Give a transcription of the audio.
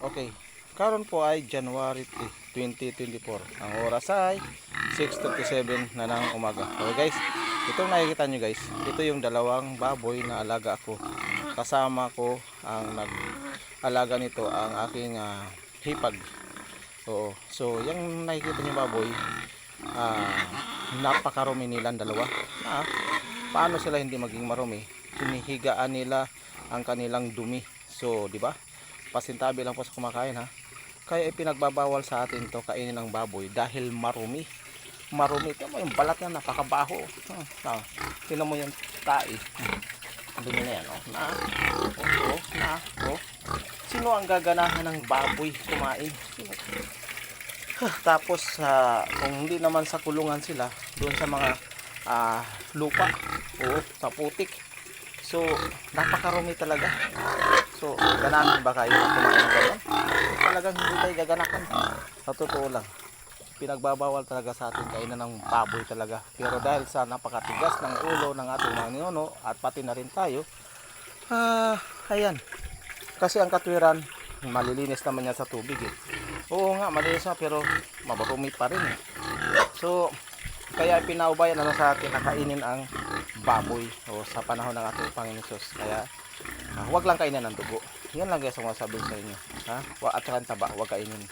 Okay, karon po ay January 2024. Ang oras ay 6:37 na ng umaga. Okay guys, itong nakikita nyo guys, ito yung dalawang baboy na alaga ko. Kasama ko ang nag-alaga nito ang aking hipag. Oo. So, yung nakikita nyo baboy, napakarumi nilang dalawa. Paano sila hindi maging marumi? Hinihigaan nila ang kanilang dumi. So, di ba? Pasintabi lang po sa kumakain ha. Kaya ipinagbabawal sa atin to kainin ng baboy dahil marumi. Marumi. Ito mo yung balat niya, napakabaho. Tingnan mo yung tae. Dumi na yan. Oh. Sino ang gaganahan ng baboy kumain? Tapos kung hindi naman sa kulungan sila, doon sa mga lupa o sa putik. So, napakarumi talaga. So, ganahan ba kayo na kumain ng ganyan? Talagang hindi tayo gaganakan. Sa totoo lang, pinagbabawal talaga sa atin kainan ng baboy talaga. Pero dahil sa napakatigas ng ulo ng ating mga ninuno at pati na rin tayo, ayan. Kasi ang katwiran, malilinis naman yan sa tubig eh. Oo nga, malinis na pero mabarumi pa rin eh. So, kaya pinaubayan na sa atin na kainin ang baboy o sa panahon ng ating Panginoon Jesus. Kaya huwag lang kainin ng dugo. Yan lang guys ang masabi sa inyo. At saka taba, huwag kainin.